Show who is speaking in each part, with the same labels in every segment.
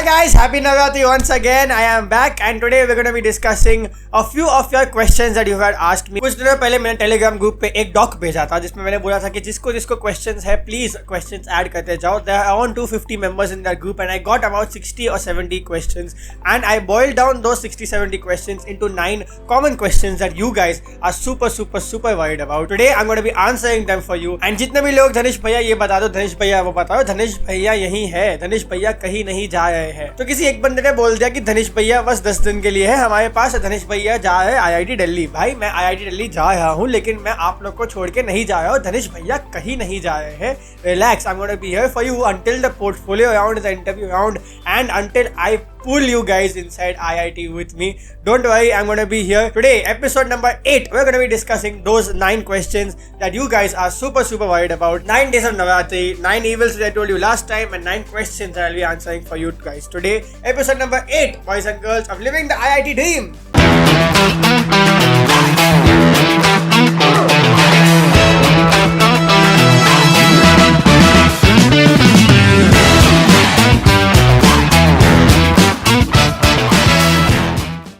Speaker 1: guys, happy Navratri once again. I am back and today we're going to be discussing a few of your questions that you had asked me. कुछ दिनों पहले मैंने Telegram group पे एक dock भेजा था जिसमें मैंने बोला था कि जिसको जिसको क्वेश्चंस है प्लीज क्वेश्चंस ऐड करते जाओ. There are around 250 members in that group and I got about 60 or 70 questions and I boiled down those 60-70 questions into 9 common questions that you guys are super worried about. Today I'm going to be answering them for you. And जितने भी लोग धनेश भैया ये बता दो, धनेश भैया वो बताओ, धनेश भैया यही है, धनेश भैया कहीं नहीं जा रहे हैं. तो किसी एक बंदे ने बोल दिया कि धनेश भैया बस 10 दिन के लिए है हमारे पास, धनेश भैया जा रहे हैं IIT दिल्ली. भाई मैं IIT दिल्ली जा रहा हूँ लेकिन मैं आप लोग को छोड़ के नहीं जा रहा हूँ. धनेश भैया कहीं नहीं जा रहे हैं. Relax, I'm going to be here for you until the portfolio round, the interview round, and until I pull you guys inside IIT with me. Don't worry, I'm going to be here. Today, episode number 8, we're going to be discussing those 9 questions that you guys are super worried about. 9 days of Navratri, 9 evils that I told you last time, and 9 questions that I'll be answering for you guys today. Episode number 8, boys and girls, of living the IIT dream.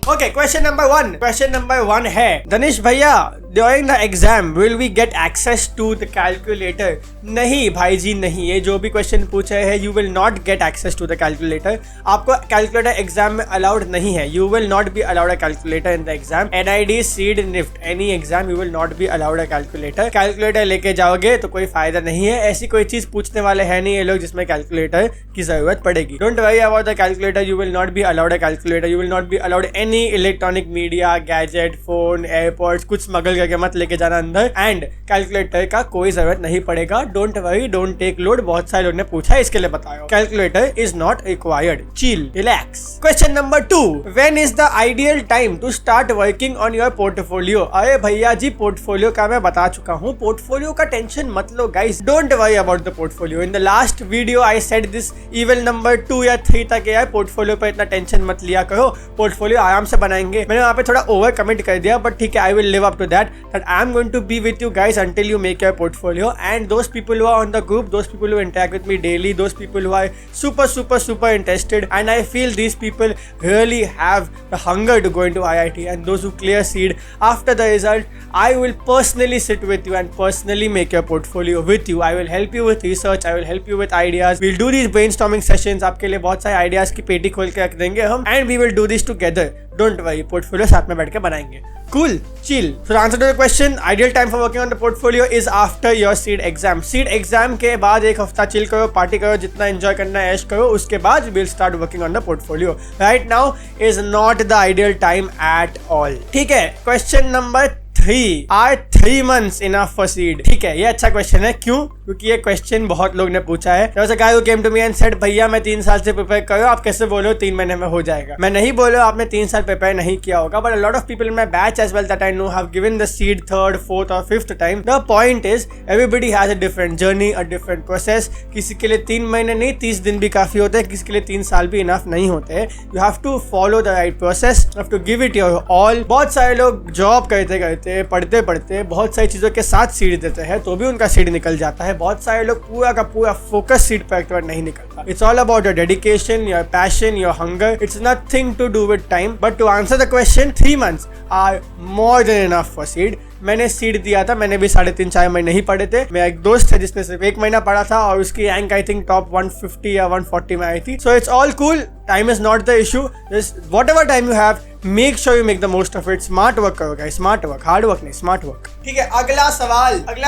Speaker 1: Okay, question number 1. Question number 1 है धनेश भैया during the exam will we get access to the calculator? नहीं भाई जी नहीं. ये जो भी question पूछे है you will not get access to the calculator. आपको कैलकुलेटर एग्जाम में अलाउड नहीं है. You will not be allowed a calculator in the exam. NID, SEED, NIFT, any exam you will not be allowed a calculator. Calculator लेके जाओगे तो कोई फायदा नहीं है. ऐसी कोई चीज पूछने वाले है नहीं ये लोग जिसमें कैलकुलेटर की जरूरत पड़ेगी. Don't worry about the calculator. You will not be allowed a calculator. You will not be allowed any electronic media, gadget, phone, AirPods, कुछ स्मगल करके मत लेके जाना अंदर. एंड कैलकुलेटर का कोई जरूरत नहीं पड़ेगा. Don't worry, don't take load. बहुत सारे लोग ने पूछा है इसके लिए बताओ. Calculator is not required. Chill, relax. Question number 2. When is the ideal time to start working on your portfolio? अरे भैया जी पोर्टफोलियो का मैं बता चुका हूँ. पोर्टफोलियो का टेंशन मत लो guys. Don't worry about the portfolio. In the last video I said this even number 2 या 3 तक यार पोर्टफोलियो पर इतना टेंशन मत लिया करो. पोर्टफोलियो आराम से बनाएंगे. मैंने वहाँ पे थोड़ा ओवर कमेंट कर दिया बट ठीक है, I will live up to that I am going to be with you guys until you make your portfolio. And those people who are on the group, those people who interact with me daily, those people who are super interested, and I feel these people really have the hunger to go into IIT. And those who clear SEED after the result, I will personally sit with you and personally make your portfolio with you. I will help you with research, I will help you with ideas. We'll do these brainstorming sessions. आपके लिए बहुत सारे ideas की पेटी खोल के रख देंगे हम, and we will do this together. Don't worry, portfolio साथ में बैठ के बनाएंगे. Cool, chill. So the answer to the question, ideal time for working on the portfolio is after your SEED exam. SEED exam के बाद एक हफ्ता chill करो, पार्टी करो, जितना एंजॉय करना है ऐश करो. उसके बाद we'll start working on the portfolio. Right now is not the ideal time at all. ठीक है. Question number 3. Are 3 months enough for SEED? ठीक है, ये अच्छा क्वेश्चन है. क्यों? क्योंकि ये क्वेश्चन बहुत लोग ने पूछा है. There was a guy who came to me and said, भैया मैं 3 साल से प्रिपेयर कर रहा हूँ, आप कैसे बोलो 3 महीने में हो जाएगा? मैं नहीं बोलो आपने 3 साल प्रिपेयर नहीं किया होगा, but a lot of people in my batch as well that I know have given the SEED 3rd, 4th or 5th time. The point is everybody has a different journey, a different process. किसी के लिए 3 महीने नहीं 30 दिन भी काफी होते हैं, किसी के लिए 3 साल भी इनफ नहीं होते हैं. You have to follow the right process, you have to give it your all. बहुत सारे लोग जॉब करते पढ़ते बहुत सारी चीजों के साथ SEED देते हैं तो भी उनका SEED निकल जाता है. बहुत सारे लोग पूरा का पूरा फोकस SEED पर एक बार नहीं निकलता. It's all about your dedication, your passion, your hunger. It's nothing to do with time. But to answer the question, 3 months are more than enough for SEED. मैंने SEED दिया था, मैंने भी 3.5-4 महीने नहीं पढ़े थे. मेरा एक दोस्त है जिसने सिर्फ 1 महीना पढ़ा था और उसकी रैंक आई थिंक टॉप 150 या 140 में आई थी. So it's all cool. Time is not the issue. Just whatever time you have, make sure you make the most of it. Smart work करो guys, smart work, hard work नहीं, smart work. ठीक है. अगला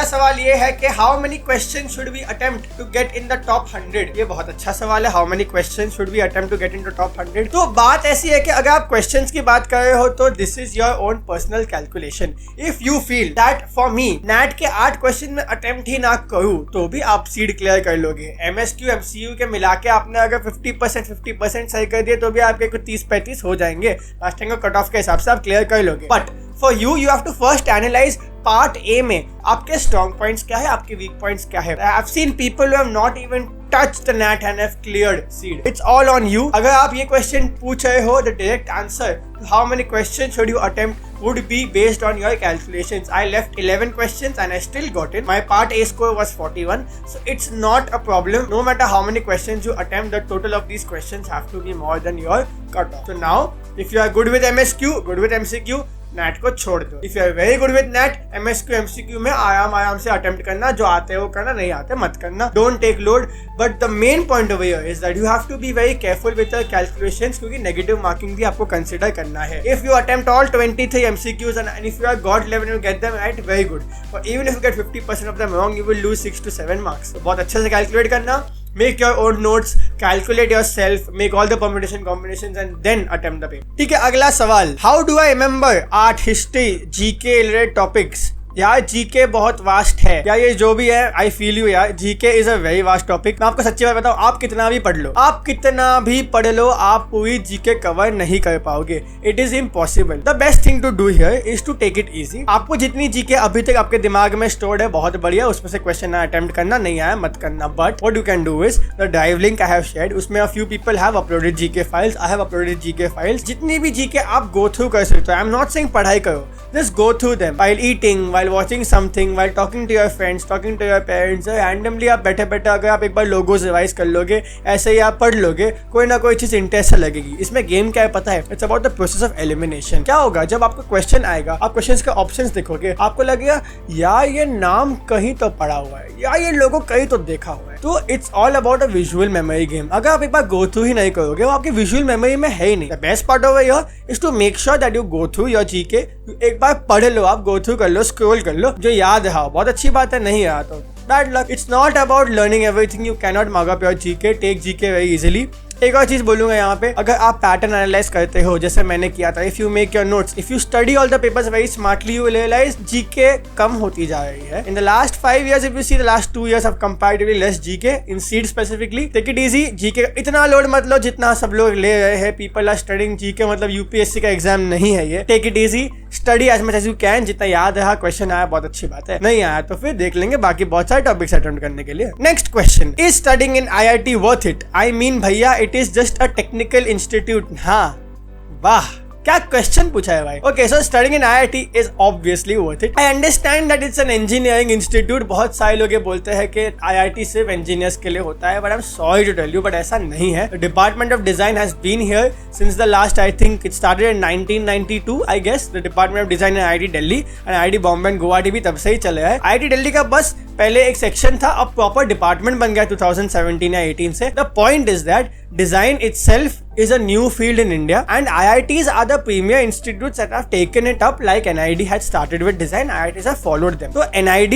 Speaker 1: सवाल ये है कि how many question should we attempt to get in the top 100? ये बहुत अच्छा सवाल है. How many question should we attempt to get in the top 100? तो बात ऐसी है कि अगर आप क्वेश्चंस की बात कर रहे हो तो this is your own personal calculation. If you feel that for me NAT के 8 क्वेश्चन में अटेम्प्ट ही ना करूं तो भी आप SEED क्लियर कर लोगे. MSQ MCU के मिला के आपने अगर 50% सही कर दिए तो भी आपके कुछ 30-35 हो जाएंगे. लास्ट टाइम कट ऑफ के हिसाब से आप क्लियर कर लोगे. But for you have to first analyse part A में आपके स्ट्रॉन्ग पॉइंट्स क्या है, आपके वीक पॉइंट्स क्या है. I have seen people who have not even touched the NAT and have cleared seed. It's all on you. अगर आप ये question पूछ रहे हो, the direct answer to how many questions should you attempt would be based on your calculations. I left 11 questions and I still got it. My part A score was 41, so it's not a problem. No matter how many questions you attempt, the total of these questions have to be more than your cutoff. So now, if you are good with MSQ, good with MCQ, NAT को छोड़ दो. If you are very good with NAT, MSQ, MCQ में आराम से attempt करना, जो आते हैं वो करना, नहीं आते मत करना. Don't take load. But the main point over here is that you have to be very careful with your calculations, क्योंकि negative marking भी आपको consider करना है. If you attempt all 23 MCQs and if you are God level and you get them right, very good. But even if you get 50% of them wrong, you will lose 6 to 7 marks. So बहुत अच्छे से calculate करना. Make your own notes, calculate yourself, make all the permutation combinations and then attempt the paper. ठीक है, अगला सवाल. How do I remember art, history, GK related topics? यार GK बहुत वास्ट है यार, ये जो भी है आई फील यू यार. GK is a very vast topic. मैं आपको सच्ची बात बताऊं, आप कितना भी पढ़ लो, आप पूरी जीके कवर नहीं कर पाओगे. It is impossible. The best thing to do here is to take it easy. आपको जितनी जीके अभी तक आपके दिमाग में स्टोर्ड है बहुत बढ़िया, उसमें से क्वेश्चन अटेम्प्ट करना, नहीं आया मत करना. But what you can do is the drive link I have shared, उसमें a few people have uploaded GK files. I have uploaded GK files. जितनी भी जीके आप गो थ्रू कर सकते हो. आई एम नॉट सेइंग पढ़ाई करो, just go through them while eating, while watching something, while talking to your friends, talking to your parents. Randomly आप बैठे अगर आप एक बार लोगोज रिवाइज कर लोगे, ऐसे ही आप पढ़ लोगे, कोई ना कोई चीज इंटरेस्ट लगेगी. इसमें गेम क्या है पता है? It's about the process of elimination. क्या होगा जब आपको क्वेश्चन आएगा, आप क्वेश्चंस के ऑप्शंस देखोगे, आपको लगेगा यार ये नाम कहीं तो पढ़ा हुआ है, यार ये लोगो कहीं तो देखा हुआ है. तो it's all about a visual memory game. अगर आप एक बार गो थ्रू ही नहीं करोगे, वो आपकी विजुअल मेमोरी में है ही नहीं. The best part over here is to make sure that you go through your GK. एक बार पढ़ लो, आप गो थ्रू कर लो, स्क्रॉल कर लो, जो याद है बहुत अच्छी बात है, नहीं याद तो bad luck. It's not about learning everything. You can not mug up your GK. Take GK very easily. एक और चीज बोलूंगा यहाँ पे, अगर आप पैटर्न एनालाइज करते हो जैसे मैंने किया था, if you make your notes, if you study all the papers very smartly, you will realise GK कम होती जा रही है. In the last 5 years, if you see the last 2 years, have comparatively less GK in CEED specifically. Take it easy. GK इतना load मत लो जितना सब लोग ले रहे हैं. पीपल आर स्टडिंग जीके, मतलब यूपीएससी का एग्जाम नहीं है ये. Take it easy. Study as much as you can. जितना याद रहा, क्वेश्चन आया बहुत अच्छी बात है, नहीं आया तो फिर देख लेंगे बाकी बहुत सारे टॉपिक्स अटेम्प्ट करने के लिए. Next question, is studying in IIT worth it? I mean भैया, it is just a technical institute. हाँ वाह, क्या क्वेश्चन पूछा है भाई. Okay, so studying in IIT is obviously worth it. I understand that it's an engineering institute. बहुत सारे लोग ये बोलते हैं कि IIT सिर्फ इंजीनियर्स के लिए होता है, but I am sorry to tell you, but ऐसा नहीं है. The department of design has been here since the last, I think it started in 1992 I guess. The department of design in IIT Delhi and IIT Bombay and Guwahati भी तब से ही चले है. IIT Delhi का बस पहले एक सेक्शन था, अब प्रॉपर डिपार्टमेंट बन गया 2017 या 18 से. The point is that design itself is a new field in India and IITs are the premier institutes that have taken it up. Like NID had started with design, IITs have followed them. So NID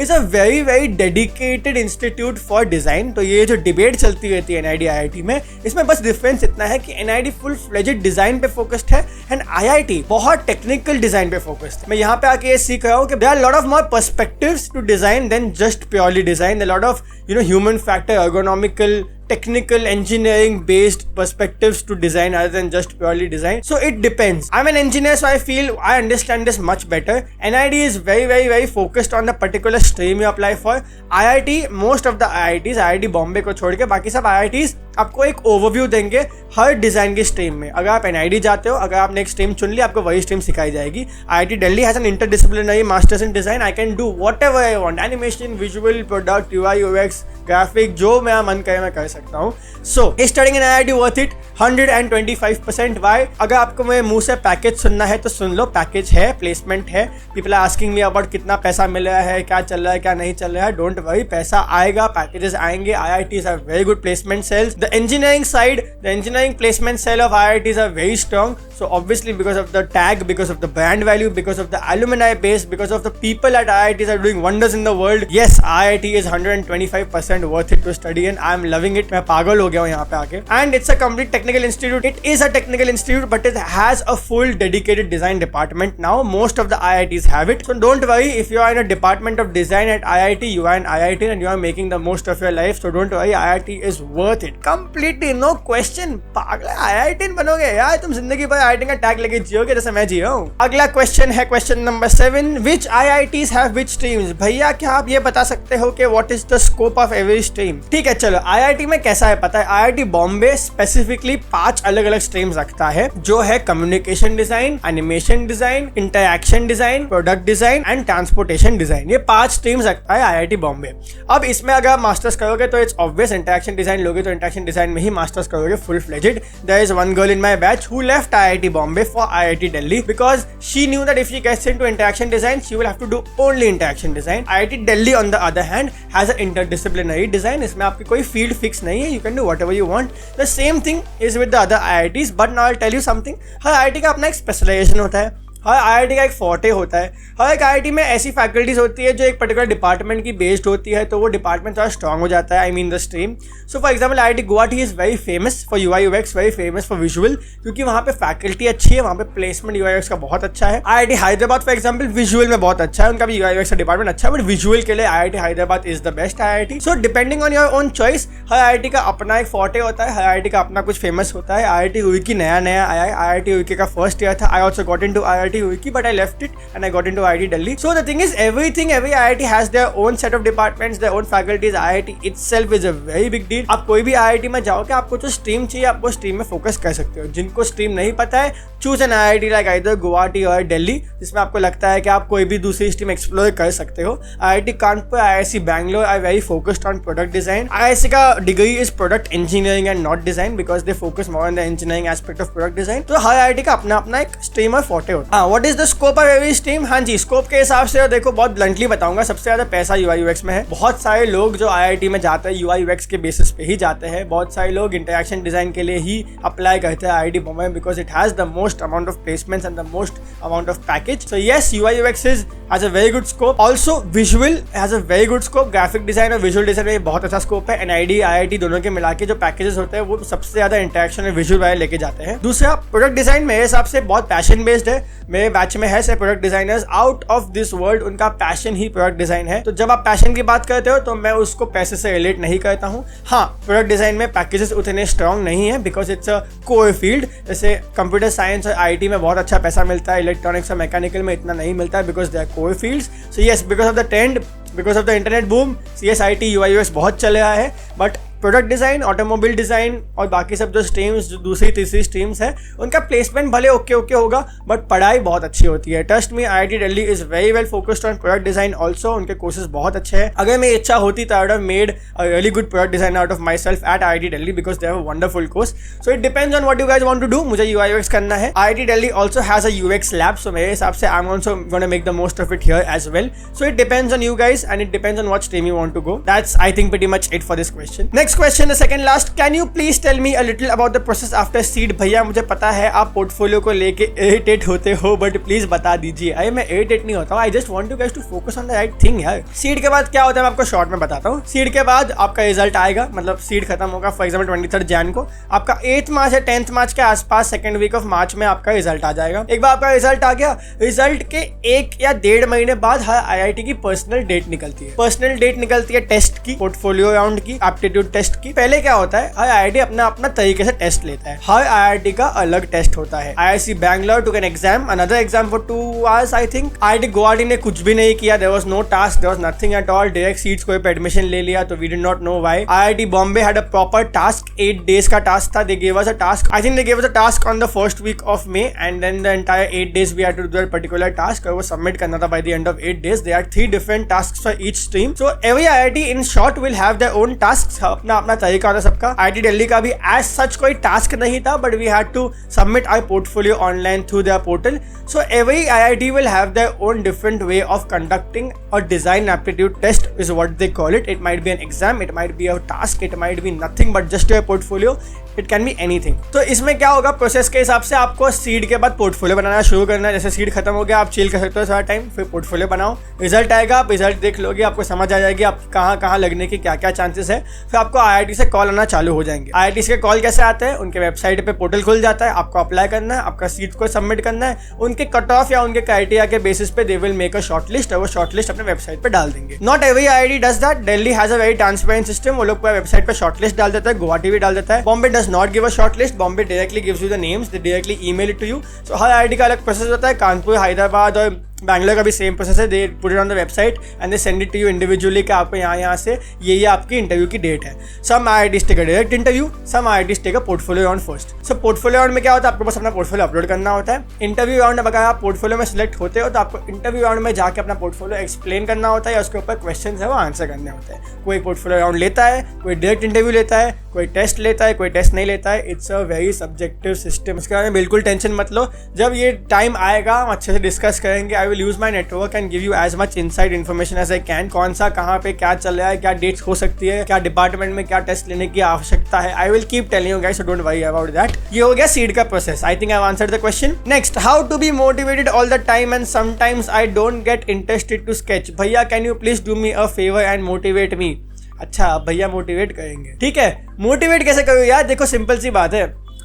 Speaker 1: is a very very dedicated institute for design. तो ये जो debate चलती रहती है NID IIT में, इसमें बस difference इतना है कि NID फुल फ्लेजेड डिजाइन पे फोकस्ड है एंड IIT बहुत टेक्निकल डिजाइन पे फोकस्ड है. मैं यहाँ पे आके ये सीख रहा हूँ कि there are lot of more perspectives to design than just purely design. There are lot of human factor, ergonomical, technical, engineering based perspectives to design other than just purely design. So it depends. I'm an engineer, so I feel I understand this much better. NID is very very very focused on the particular stream you apply for. IIT, most of the IITs, IIT Bombay को छोड़ के बाकी सब IITs आपको एक overview देंगे हर design की stream में. अगर आप NID जाते हो, अगर आपने एक स्ट्रीम चुन ली, आपको वही स्ट्रीम सिखाई जाएगी. IIT Delhi has an interdisciplinary masters in design. I can do whatever I want, animation, visual, product, UI UX, graphic, जो मेरा मन करे मैं कर सकता हूँ. So studying in IIT worth it 125%. Why? अगर आपको मेरे मुंह से पैकेज सुनना है तो सुन लो, पैकेज है, प्लेसमेंट है. People are asking me about कितना पैसा मिल रहा है, क्या चल रहा है, क्या नहीं चल रहा है. डोंट वरी, पैसा आएगा, पैकेजेस आएंगे. IITs have very good placement cells. The engineering side, the engineering placement cell of IITs are very strong. So obviously because of the tag, because of the brand value, because of the alumni base, because of the people at IITs are doing wonders in the world. Yes, IIT is 125% worth it to study and I am loving it. मैं पागल हो गया हूँ यहाँ पे आके. And it's a complete technical institute. It is a technical institute, but it has a full dedicated design department now. Most of the IITs have it. So don't worry, if you are in a department of design at IIT, you are an IIT and you are making the most of your life. So don't worry, IIT is worth it. Completely, no question. पागल IIT बनोगे यार तुम, जिंदगी भर IIT का tag लेके जियोगे जैसे मैं जिया हूँ. अगला क्वेश्चन है question number 7. Which IITs have which streams? भैया क्या आप ये बता सकते हो कि what is the scope of every stream. ठीक है चलो, IIT में कैसा है पता है, IIT बॉम्बे स्पेसिफिकली 5 अलग अलग स्ट्रीम्स रखता है, जो है communication design, animation design, interaction design, product design and transportation design. ये 5 स्ट्रीम्स रखता है IIT बॉम्बे। अब इसमें अगर आप मास्टर्स करोगे तो इट्स ऑब्वियस, इंटरएक्शन डिजाइन लोगे तो इंटरएक्शन डिजाइन में ही मास्टर्स करोगे full fledged. There is one girl in my batch who left IIT Bombay for IIT Delhi because she knew that if she gets into interaction design she will have to do only interaction design. IIT Delhi on the other hand has a interdisciplinary design, इसमें आपकी कोई field fix नहीं है, you can do whatever you want. The same thing is with the other IITs, but now I tell you something, हर IIT का अपना एक specialisation होता है, हर IIT का एक फोर्टे होता है। हर एक IIT में ऐसी फैकल्टीज होती है जो एक पर्टिकुलर डिपार्टमेंट की बेस्ड होती है, तो वो डिपार्टमेंट थोड़ा स्ट्रॉन्ग हो जाता है, I mean the stream. So for example IIT Guwahati is very famous for UI UX, very famous for visual, क्योंकि वहाँ पे फैकल्टी अच्छी है, वहाँ पे प्लेसमेंट UI UX का बहुत अच्छा है। IIT Hyderabad for example visual में बहुत अच्छा है, उनका भी UI UX का डिपार्टमेंट अच्छा है, बट विजुअल के लिए IIT Hyderabad is the best IIT। So depending on your own choice, her IIT का अपना एक फोर्टे होता है, हर IIT का अपना कुछ फेमस होता है। IIT रुड़की नया नया आया है, IIT रुड़की का फर्स्ट ईयर था, I also got into IIT Roorkee but I left it and I got into IIT Delhi. So the thing is, every IIT has their own set of departments, their own faculties. IIT itself is a very big deal. आप कोई भी IIT में जाओगे, आपको जो stream चाहिए आप वो स्ट्रीम में फोकस कर सकते हो। जिनको स्ट्रीम नहीं पता है, choose an IIT like either Guwahati और दिल्ली, जिसमें आपको लगता है कि आप कोई भी दूसरी स्ट्रीम एक्सप्लोर कर सकते हो। IIT Kanpur, IISc Bangalore are very focused on product design. IISc का degree is product engineering and not design because they focus more on the engineering aspect of product design. तो हर IIT का अपना अपना एक स्ट्रीम और फोर्टे होता है। What is the scope every stream? हाँ जी, स्कोप के हिसाब से देखो बहुत ब्लंटली बताऊंगा, सबसे ज्यादा पैसा UI UX में है। बहुत सारे लोग जो IIT में जाते हैं UI UX के बेसिस पे ही जाते हैं। बहुत सारे लोग इंटरएक्शन डिजाइन के लिए ही अप्लाई करते हैं IIT Bombay because it has the most amount of placements and the most amount of package. So yes, UI UX has a very good scope. Also visual has a very good scope. Graphic design और visual design में बहुत अच्छा scope है। NID IIT दोनों के मिला के जो पैकेजेस होते हैं वो सबसे ज्यादा इंटरएक्शन और विजुअल वाले लेके जाते हैं। दूसरा, प्रोडक्ट डिजाइन मेरे हिसाब से बहुत पैशन बेस्ड है। मेरे बैच में है से product designers out of this world, उनका पैशन ही प्रोडक्ट डिजाइन है। तो जब आप पैशन की बात करते हो तो मैं उसको पैसे से रिलेट नहीं करता हूँ। हाँ, प्रोडक्ट डिजाइन में पैकेजेस उतने स्ट्रॉन्ग नहीं है because it's a core field. जैसे कंप्यूटर साइंस और IT में बहुत अच्छा पैसा मिलता है, इलेक्ट्रॉनिक्स और मैकेनिकल में इतना नहीं मिलता है because they are core fields. So yes, because of the trend, because of the internet boom, CSIT UI UX बहुत चल रहा है। But product design, automobile design और बाकी सब जो स्ट्रीम्स, जो दूसरी तीसरी स्ट्रीम्स है, उनका प्लेसमेंट भले ओके होगा बट पढ़ाई बहुत अच्छी होती है। Trust me, IIT Delhi is very well focused on product design also. उनके कोर्सेज बहुत अच्छे हैं। अगर मेरी इच्छा होती तो I would have made a really good product design out of myself at IIT Delhi because they have a wonderful course. So it depends on what you guys want to do. मुझे UI UX करना है। IIT Delhi also has a UX lab, सो मेरे हिसाब से I am also gonna make the most of it here as well. So it depends on you guys and it depends on what stream you want to go. That's I think pretty much it for this question. Next question, the second last, can you please tell me a little about the process after CEED? भैया मुझे पता है आप portfolio को लेके irritate होते हो but please बता दीजिए। अरे मैं इरिटेट नहीं होता हूँ, I just want you guys to focus on the right thing यार। सीड के बाद क्या होता है मैं आपको शॉर्ट में बताता हूँ। सीड के बाद आपका रिजल्ट आएगा, मतलब सीड खत्म होगा फॉर एग्जाम्पल 23 जैन को। आपका 8 मार्च या 10 मार्च के आसपास सेकंड वीक ऑफ मार्च में आपका रिजल्ट आ जाएगा। एक बार आपका रिजल्ट आ गया, रिजल्ट के 1 या 1.5 महीने बाद हर IIT की पर्सनल डेट निकलती है। पर्सनल डेट निकलती है टेस्ट की, पोर्टफोलियो राउंड की, एप्टीट्यूड टेस्ट की। पहले क्या होता है, हर IIT अपना अपना तरीके से टेस्ट लेता है। हर IIT का अलग टेस्ट होता है। IISc Bangalore took an exam, another exam for 2 hours I think. IIT Guwahati ने कुछ भी नहीं किया, there was no task, there was nothing at all, direct seats कोई पे एडमिशन ले लिया, तो we did not know why. IIT Bombay had a proper task, 8 days का टास्क था। They gave us a task, I think they gave us a task on the first week of May and then the entire 8 days we had to do that particular task और वो submit करना था by the end of 8 days। There are 3 different tasks for each stream. So every IIT in short will have their own task, अपना अपना तरीका होता है सबका। IIT दिल्ली का भी एज सच कोई टास्क नहीं था but we had to submit our portfolio online through their portal. So every IIT will have their own different way of conducting a design aptitude test is what they call it. It might be an exam, it might be a task, it might be nothing but just your portfolio. It can be anything. तो इसमें क्या होगा, process के हिसाब से आपको seed के बाद पोर्टफोलियो बनाना शुरू करना है। जैसे सीड खत्म हो गया, आप चिल कर सकते हो थोड़ा टाइम, फिर पोर्टफोलियो बनाओ। रिजल्ट आएगा, आप रिजल्ट देख लोगे, आपको समझ आ जाएगी आप कहाँ कहाँ लगने की क्या क्या चांसेस है। फिर आपको IIT से कॉल आना चालू हो जाएंगे। IIT के कॉल कैसे आते हैं, उनके वेबसाइट पे पोर्टल खुल जाता है, आपको अप्लाई करना है, आपका सीट को सबमिट करना है। उनके कट ऑफ या उनके क्राइटेरिया के बेसिस पे they will make a short list और वो शॉर्ट लिस्ट अपने वेबसाइट पे डाल देंगे। Not every IIT does that. Delhi has a very transparent system, वो लोग पूरा वेबसाइट पे शॉर्ट लिस्ट डाल देता है, गुवाहाटी भी डाल देता है। Bombay does not give a short list, Bombay directly gives you the names, they directly email it to you. So her IIT का अलग प्रोसेस होता है। कानपुर, हैदराबाद और बैंगलोर का भी सेम प्रोसेस है, they put it on the website and they send it to you individually कि आपको यहाँ से ये आपकी इंटरव्यू की डेट है. Some IITs take a direct interview, some IITs take a portfolio round first. So portfolio round में क्या होता है, आपको बस अपना पोर्टफोलियो अपलोड करना होता है. इंटरव्यू राउंड में अगर आप पोर्टफोलियो में सिलेक्ट होते हो तो आपको इंटरव्यू राउंड में जाकर अपना पोर्टफोलियो एक्सप्लेन करना होता है या उसके ऊपर क्वेश्चन है वो आंसर करने होते हैं. कोई पोर्टफोलियो राउंड लेता है, कोई डायरेक्ट इंटरव्यू लेता है, कोई टेस्ट लेता है, कोई टेस्ट नहीं लेता है. It's a very subjective system. इसके बारे में बिल्कुल टेंशन मत लो. जब ये टाइम आएगा हम अच्छे से डिस्कस करेंगे. I will use my network and give you as much inside information as I can. कौन सा कहाँ पे क्या चल रहा है, क्या डेट्स हो सकती है, क्या डिपार्टमेंट में क्या टेस्ट लेने की आवश्यकता है. I will keep telling you guys, so don't worry about that. ये हो गया सीड का process. I think I have answered the question. Next, how to be motivated all the time and sometimes I don't get interested to sketch. भैया can you please do me a favour and motivate me. अच्छा भैया motivate करेंगे, ठीक है. Motivate कैसे करो यार, देखो सिंपल सी बात है.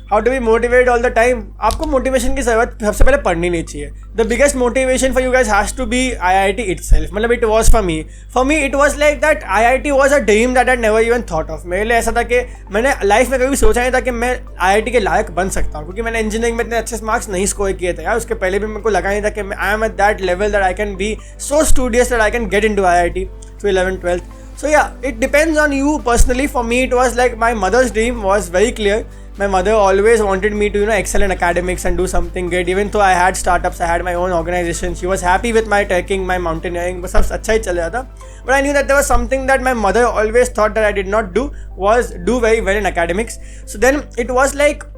Speaker 1: How to be motivate all the time. आपको मोटिवेशन की जरूरत सबसे पहले पढ़नी नहीं चाहिए. The biggest motivation for you guys has to be IIT itself. मतलब it was for me it was like that IIT was a dream that I never even thought of. मेरे लिए ऐसा था कि मैंने लाइफ में कभी सोचा नहीं था कि मैं IIT के लायक बन सकता हूँ, क्योंकि मैंने इंजीनियरिंग में इतने अच्छे मार्क्स नहीं स्कोर किए थे यार. उसके पहले भी मेरे को लगा नहीं था कि I am at that level that I can be so studious that I can get in to IIT through 11th 12th. So yeah, it depends on you personally. For me, it was like my mother's dream was very clear. My mother always wanted me to, excel in academics and do something great. Even though I had startups, I had my own organization. She was happy with my trekking, my mountaineering. बस सब अच्छा ही चल रहा था. But I knew that there was something that my mother always thought that I did not do, was do very well in academics. So then it was like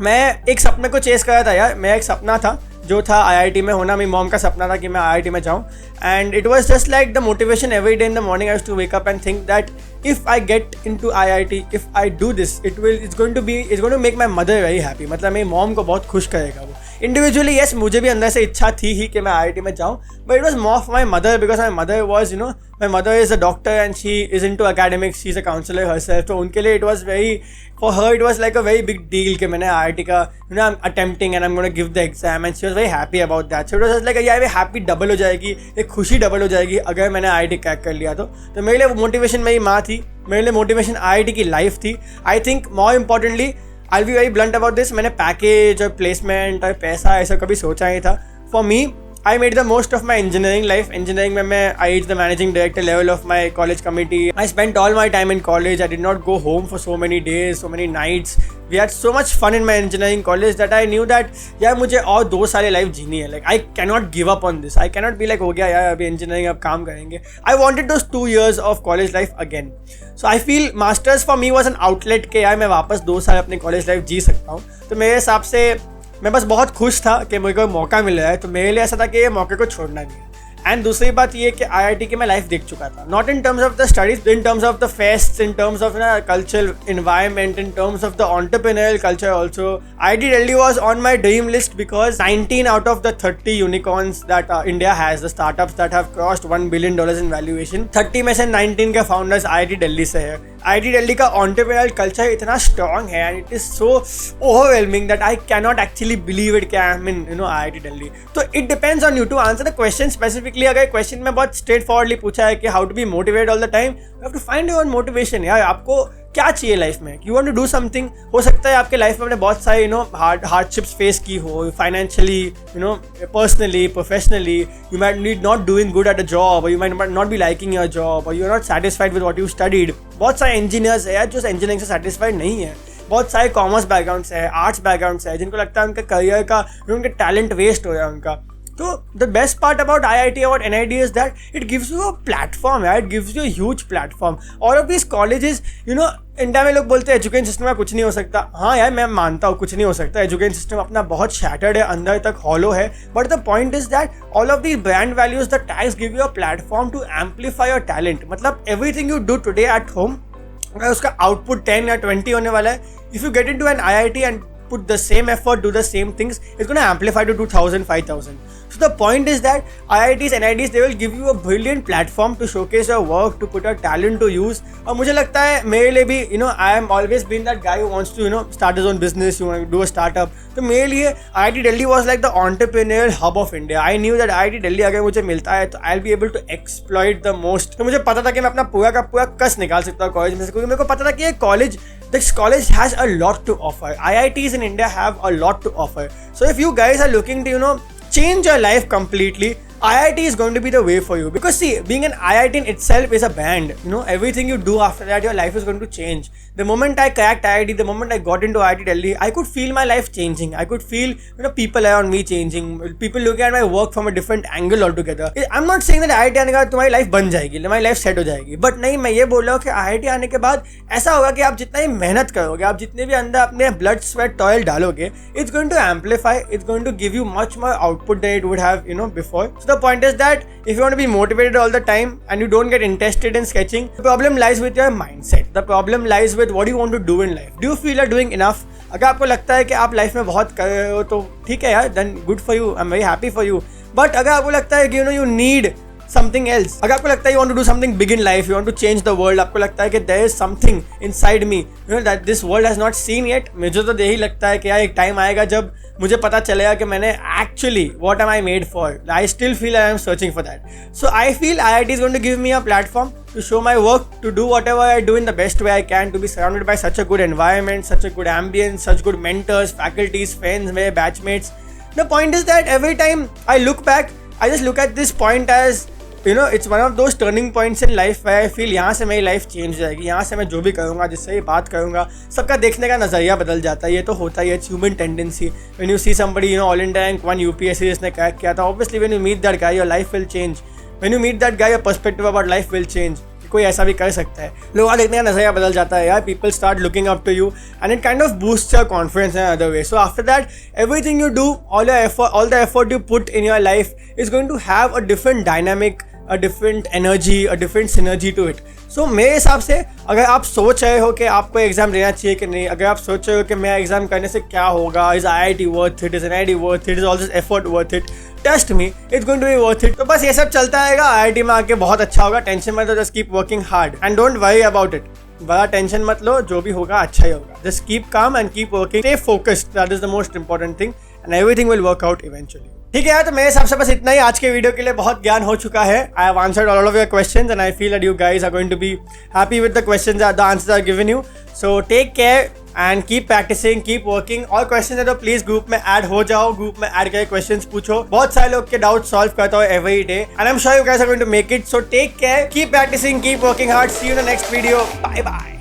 Speaker 1: मैं एक सपने को चेस कर रहा था यार. मेरा एक सपना था जो था IIT में होना. मेरी मॉम का सपना था कि मैं IIT में जाऊँ. And it was just like the motivation every day in the morning. I used to wake up and think that if I get in to IIT, if I do this, it's going to make my mother very happy. मतलब मेरी mom को बहुत खुश करेगा वो. Individually yes, मुझे भी अंदर से इच्छा थी ही कि मैं IIT में जाऊँ, but it was more for my mother because my mother was my mother is a doctor and she is into academics. She's a counselor herself. तो उनके लिए it was very, for her it was like a very big deal कि मैंने IIT का I'm attempting and I'm going to give the exam, and she was very happy about that. So it was just like यार happy double हो जाएगी, एक खुशी double हो जाएगी अगर मैंने IIT क्रैक कर लिया तो मेरे लिए वो मोटिवेशन मेरी माँ थी. मेरे लिए मोटिवेशन IIT की लाइफ थी. I think more importantly I be very blunt about this. मैंने पैकेज और प्लेसमेंट और पैसा ऐसा कभी सोचा नहीं था. For me I made the most of my engineering life. Engineering में मैं I reached the managing director level of my college committee. I spent all my time in college. I did not go home for so many days, so many nights. We had so much fun in my engineering college that I knew that यार मुझे और 2 साल life जीनी है. Like I cannot give up on this. I cannot be like हो गया यार अभी engineering अब काम करेंगे. I wanted those 2 years of college life again. So I feel masters for me was an outlet के यार मैं वापस 2 साल अपनी college life जी सकता हूँ. तो मेरे हिसाब से मैं बस बहुत खुश था कि मुझे कोई मौका मिल रहा है. तो मेरे लिए ऐसा था कि ये मौके को छोड़ना नहीं है. एंड दूसरी बात ये कि IIT की मैं लाइफ देख चुका था. Not in terms of the studies, in terms of the fest, in terms of cultural environment, in terms of the entrepreneurial culture also. IIT Delhi was on my dream list because 19 out of the 30 unicorns that India has, the startups that have crossed $1 billion in valuation, 30 में से 19 के founders IIT Delhi से है. IIT Delhi का entrepreneurial culture इतना strong है and it is so overwhelming that I cannot actually believe it कि I am in IIT Delhi. तो it depends on you to answer the question specifically. अगर question में बहुत straightforwardly पूछा है कि how to be motivate all the time, you have to find your own motivation. यार आपको क्या चाहिए लाइफ में, you want to do something. हो सकता है आपके लाइफ में आपने बहुत सारे हार्डशिप्स फेस की हो, financially, personally, professionally. You might need not doing good at a job, और you might not be liking your job, और you are not satisfied with what you studied. बहुत सारे इंजीनियर्स है जो इंजीनियरिंग से satisfied नहीं है. बहुत सारे कॉमर्स बैकग्राउंड से है, आर्ट्स बैकग्राउंड से है, जिनको लगता है उनका करियर का, उनका टैलेंट वेस्ट हो रहा है उनका. So the best part about IIT, about NID is that it gives you a platform, it gives you a huge platform. All of these colleges, India में लोग बोलते हैं एजुकेशन सिस्टम में कुछ नहीं हो सकता. हाँ यार मैं मानता हूँ कुछ नहीं हो सकता. एजुकेशन सिस्टम अपना बहुत शैटर्ड है, अंदर तक हॉलो है. But the point is that all of the brand values, the tags give you a platform to amplify your talent. मतलब everything you do today at home, अगर उसका आउटपुट 10 या 20 होने वाला है, if you get into an IIT and put the same effort, do the same things, it's going to amplify to 2,000, 5,000. So the point is that IITs, NIDs, they will give you a brilliant platform to showcase your work, to put your talent to use. और मुझे लगता है मेरे लिए भी, I am always been that guy who wants to, start his own business, you want to do a startup. तो मेरे लिए IIT Delhi was like the entrepreneurial hub of India. I knew that IIT Delhi अगर मुझे मिलता है तो I'll be able to exploit the most. तो मुझे पता था कि मैं अपना पूरा का पूरा कस निकाल सकता हूँ कॉलेज में से, क्योंकि मेरे को पता था कि ये this college has a lot to offer. IITs in India have a lot to offer. So if you guys are looking to, change your life completely, IIT is going to be the way for you, because see, being an IIT in itself is a band. You know, everything you do after that, your life is going to change. The moment I cracked IIT, the moment I got into IIT Delhi, I could feel my life changing. I could feel, you know, people around me changing, people looking at my work from a different angle altogether. I'm not saying that IIT आने के बाद तुम्हारी life बन जाएगी, तुम्हारी life set हो जाएगी, but नहीं, मैं ये बोल रहा हूँ कि IIT आने के बाद ऐसा होगा कि आप जितना ही मेहनत करोगे, आप जितने भी अंदर अपने ब्लड स्वेट टॉयल डालोगे, it's going to amplify, it's going to give you much more output that it would have, you know, before. So the point is that if you want to be motivated all the time and you don't get interested in sketching, the problem lies with your mindset. The problem lies with what you want to do in life. Do you feel you're doing enough? अगर आपको लगता है कि आप life में बहुत कर रहे हो तो ठीक है यार, then good for you, I'm very happy for you. But अगर आपको लगता है कि you know you need something else, अगर आपको लगता है you want to do something big in life, you want to change the world, आपको लगता है कि there is something inside me, you know, that this world has not seen yet, मुझे तो यही लगता है कि यार एक टाइम आएगा जब मुझे पता चलेगा कि मैंने actually what am I made for. I still feel I am searching for that. So I feel IIT is going to give me a platform to show my work, to do whatever I do in the best way I can, to be surrounded by such a good environment, such a good ambience, such good mentors, faculties, friends, my batchmates. The point is that every time I look back, I just look at this point as, you know, it's one of those turning points in life where I feel यहाँ से मेरी life change हो जाएगी, यहाँ से मैं जो भी करूँगा, जिससे बात करूँगा, सबका देखने का नज़रिया बदल जाता है. ये तो होता ही है, human tendency. When you see somebody, you know, all India rank 1 UPSC जिसने क्रैक किया था, obviously when you meet that guy your life will change. When you meet that guy your perspective about life will change. कोई ऐसा भी कर सकता है, लोगों का देखने का नजरिया बदल जाता है यार. People start looking up to you and it kind of boosts your confidence in other way. So after that everything you do, all the effort you put in your life is going to have a different dynamic, a different energy, a different synergy to it. So मेरे हिसाब से अगर आप सोच रहे हो कि आपको एग्जाम देना चाहिए कि नहीं, अगर आप सोच रहे हो कि मेरा एग्जाम करने से क्या होगा, is IIT worth it, is NIT worth it, is all this effort worth it, trust me, it's going to be worth it. तो बस ये सब चलता रहेगा, IIT में आके बहुत अच्छा होगा, टेंशन मत लो, just keep working hard and don't worry about it. बड़ा टेंशन मत लो, जो भी होगा अच्छा ही होगा. Just keep calm and keep working, stay focused, that is the most important thing, and everything will work out eventually. ठीक है यार, तो मेरे हिसाब से बस इतना ही आज के वीडियो के लिए. बहुत ज्ञान हो चुका है. I have answered all of your questions and I feel that you guys are going to be happy with the questions, the answers I have given you. So take care and keep practicing, keep working. और question है तो please group में add हो जाओ, group में add करके questions पूछो. बहुत सारे लोग के डाउट सॉल्व करता हूँ every day and I am sure you guys are going to make it. So take care, keep practicing, keep working hard. See you in the next video. Bye bye.